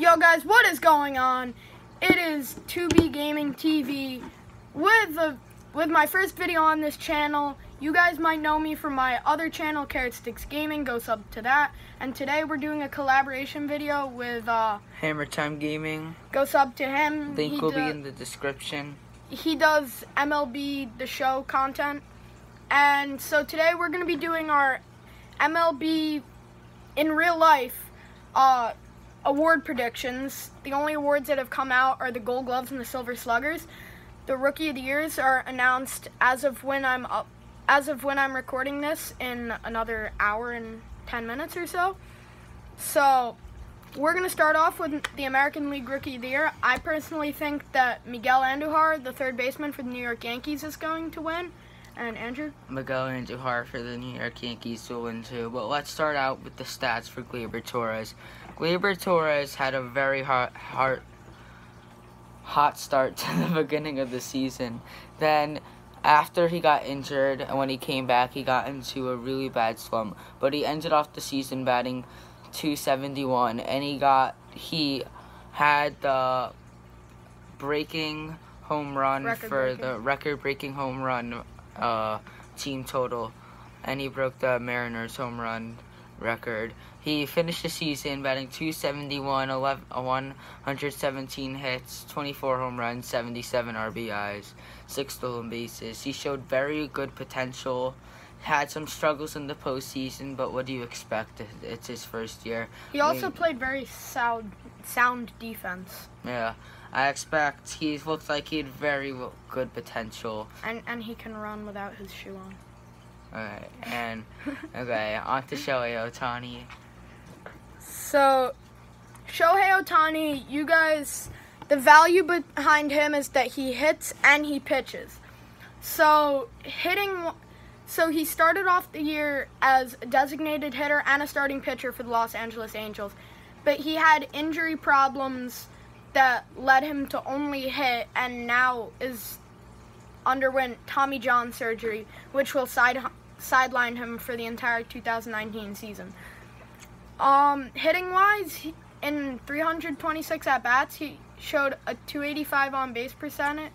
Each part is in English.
Yo guys, what is going on? It is 2B Gaming TV with my first video on this channel. You guys might know me from my other channel, HammerTime Gaming. Go sub to that. And today we're doing a collaboration video with HammerTime Gaming. Go sub to him. Link will be in the description. He does MLB The Show content. And so today we're going to be doing our MLB in real life award predictions. The only awards that have come out are the Gold Gloves and the Silver Sluggers. The Rookie of the Years are announced as of when I'm recording this in another hour and 10 minutes or so. So we're going to start off with the American League Rookie of the Year. I personally think that Miguel Andujar, the third baseman for the New York Yankees, is going to win. And Andrew? Miguel Andujar for the New York Yankees will win too. But let's start out with the stats for Gleyber Torres. Gleyber Torres had a very hot start to the beginning of the season. Then after he got injured and when he came back, he got into a really bad slump. But he ended off the season batting .271, and he had the breaking home run the record-breaking home run team total, and he broke the Mariners home run record. He finished the season batting .271, 117 hits, 24 home runs, 77 RBIs, 6 stolen bases. He showed very good potential. Had some struggles in the postseason, but what do you expect? It's his first year. He also played very sound defense. Yeah, I expect he looks like he had very good potential. And he can run without his shoe on. Alright, and okay, on to Shohei Ohtani. So, Shohei Ohtani, you guys, the value behind him is that he hits and he pitches. So he started off the year as a designated hitter and a starting pitcher for the Los Angeles Angels. But he had injury problems that led him to only hit, and now underwent Tommy John surgery, which will sideline him for the entire 2019 season. Hitting-wise, in 326 at-bats, he showed a .285 on-base percentage,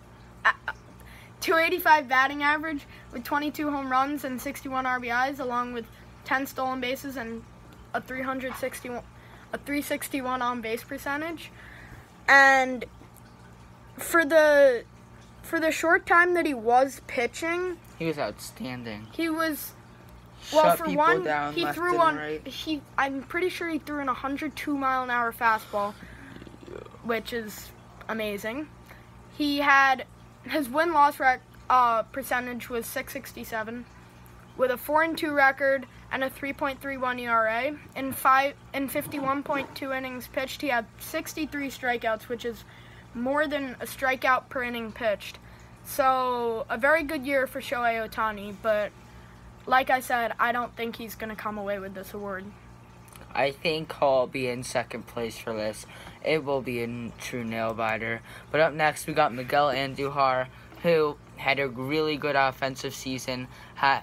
.285 batting average with 22 home runs and 61 RBIs, along with 10 stolen bases and a 361 on-base percentage. And for the short time that he was pitching, he was outstanding. He was I'm pretty sure he threw in a 102-mile-an-hour fastball, which is amazing. He had his win-loss percentage was .667, with a 4-2 record and a 3.31 ERA. In 51.2 innings pitched, he had 63 strikeouts, which is more than a strikeout per inning pitched. So a very good year for Shohei Ohtani, but like I said, I don't think he's going to come away with this award. I think he'll be in second place for this. It will be a true nail-biter. But up next, we got Miguel Andujar, who had a really good offensive season. Had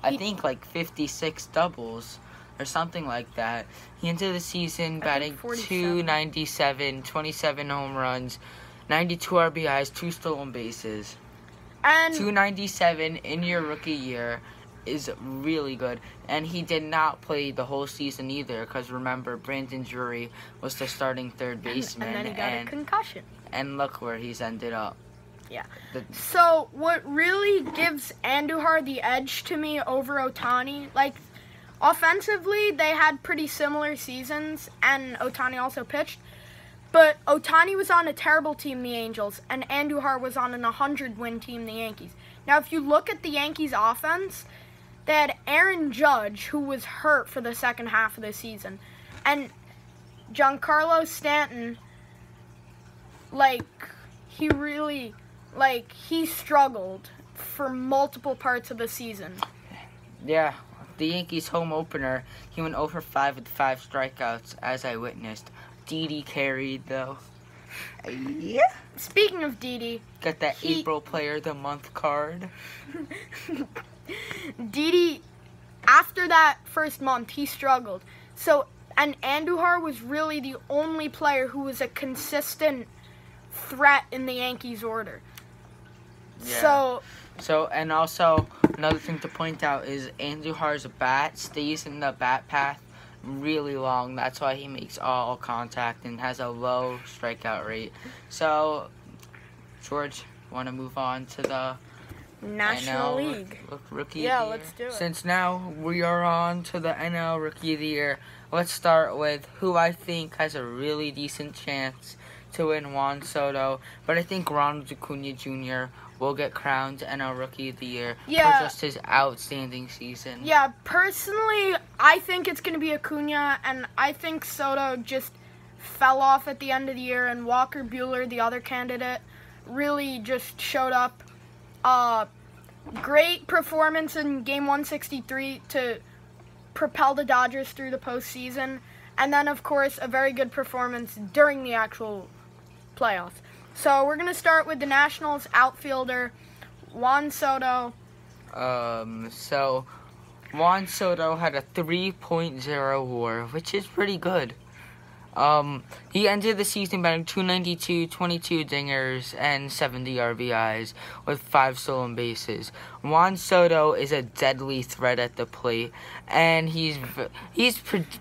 I think like 56 doubles or something like that. He ended the season batting .297, 27 home runs, 92 RBIs, 2 stolen bases. And .297 in your rookie year is really good. And he did not play the whole season either, because remember, Brandon Drury was the starting third baseman. And then he got a concussion. And look where he's ended up. Yeah. So what really gives Andujar the edge to me over Ohtani, like offensively they had pretty similar seasons, and Ohtani also pitched. But Ohtani was on a terrible team, the Angels, and Andujar was on an 100-win team, the Yankees. Now, if you look at the Yankees' offense, they had Aaron Judge, who was hurt for the second half of the season, and Giancarlo Stanton, he struggled for multiple parts of the season. Yeah, the Yankees' home opener, he went over 5 with 5 strikeouts, as I witnessed. Didi carried, though. Yeah. Speaking of Didi, got that April Player of the Month card. Didi, after that first month, he struggled. So And Andujar was really the only player who was a consistent threat in the Yankees order. Yeah. So, and also, another thing to point out is Andujar's bat stays in the bat path really long. That's why he makes all contact and has a low strikeout rate. So, George, want to move on to the National NL League. Rookie Yeah, of the let's Year? do it. Since now we are on to the NL Rookie of the Year, let's start with who I think has a really decent chance to win Juan Soto. But I think Ronald Acuna Jr. will get crowned NL Rookie of the Year for just his outstanding season. Yeah, personally, I think it's going to be Acuna, and I think Soto just fell off at the end of the year, and Walker Buehler, the other candidate, really just showed up. Great performance in Game 163 to propel the Dodgers through the postseason, and then, of course, a very good performance during the actual playoffs. So we're going to start with the Nationals outfielder, Juan Soto. So Juan Soto had a 3.0 WAR, which is pretty good. He ended the season batting .292, 22 dingers, and 70 RBIs with 5 stolen bases. Juan Soto is a deadly threat at the plate, and he's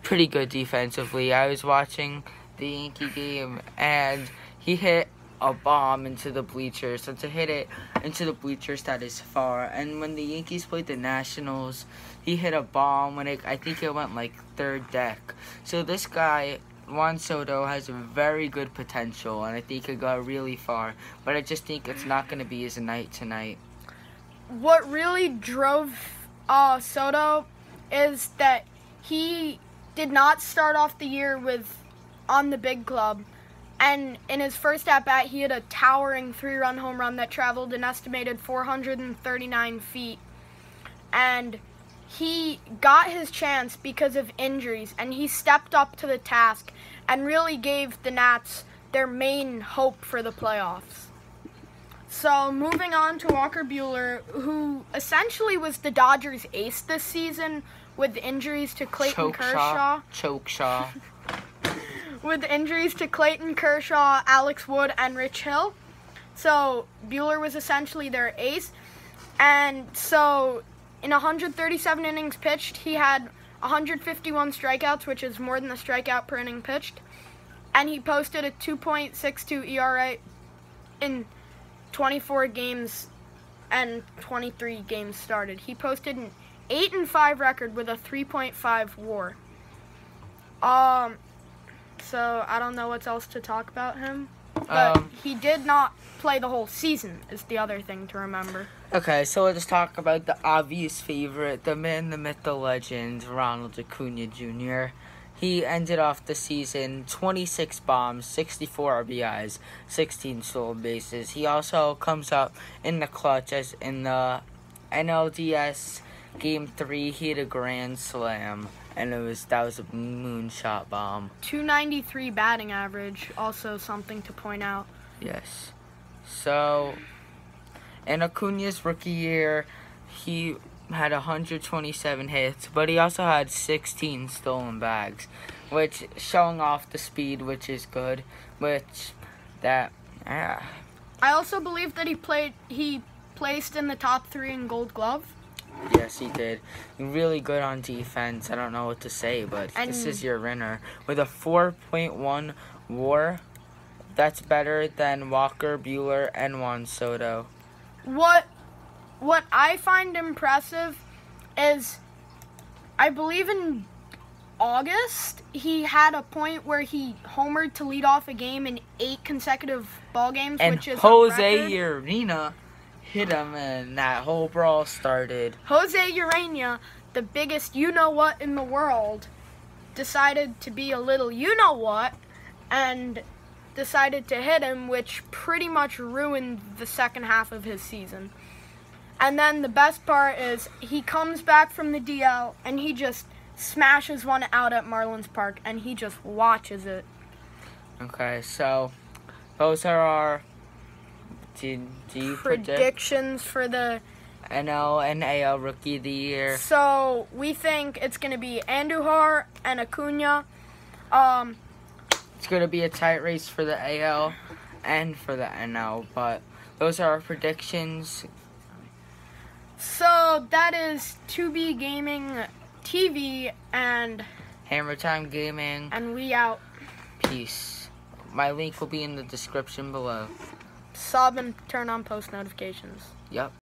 pretty good defensively. I was watching the Yankee game, and he hit a bomb into the bleachers. So to hit it into the bleachers, that is far. And when the Yankees played the Nationals, he hit a bomb when I think it went like third deck. So this guy, Juan Soto, has a very good potential, and I think he could go really far. But I just think it's not going to be his night tonight. What really drove Soto is that he did not start off the year on the big club. And in his first at-bat, he had a towering 3-run home run that traveled an estimated 439 feet. And he got his chance because of injuries, and he stepped up to the task and really gave the Nats their main hope for the playoffs. So moving on to Walker Buehler, who essentially was the Dodgers' ace this season with injuries to Clayton Kershaw. With injuries to Clayton Kershaw, Alex Wood, and Rich Hill. So Buehler was essentially their ace. And so in 137 innings pitched, he had 151 strikeouts, which is more than the strikeout per inning pitched. And he posted a 2.62 ERA in 24 games and 23 games started. He posted an 8-5 record with a 3.5 WAR. So I don't know what else to talk about him. But he did not play the whole season, is the other thing to remember. Okay, so let's talk about the obvious favorite, the man, the myth, the legend, Ronald Acuna Jr. He ended off the season 26 bombs, 64 RBIs, 16 stolen bases. He also comes up in the clutch as in the NLDS Game 3, he hit a grand slam. And that was a moonshot bomb. 293 batting average, also something to point out. Yes. So, in Acuna's rookie year, he had 127 hits, but he also had 16 stolen bags, which showing off the speed, which is good. I also believe that he placed in the top 3 in Gold Glove. Yes, he did. Really good on defense. I don't know what to say, but this is your winner. With a 4.1 WAR, that's better than Walker Buehler and Juan Soto. What I find impressive is, I believe in August, he had a point where he homered to lead off a game in 8 consecutive ball games, and which is Jose Urena hit him, and that whole brawl started. Jose Urena, the biggest you-know-what in the world, decided to be a little you-know-what and decided to hit him, which pretty much ruined the second half of his season. And then the best part is he comes back from the DL and he just smashes one out at Marlins Park, and he just watches it. Okay, so those are our predictions for the NL and AL Rookie of the Year. So we think it's going to be Andujar and Acuna, It's going to be a tight race for the AL and for the NL, but those are our predictions. So that is 2B Gaming TV and HammerTime Gaming. And we out. Peace. My link will be in the description below. Sub and turn on post notifications. Yep.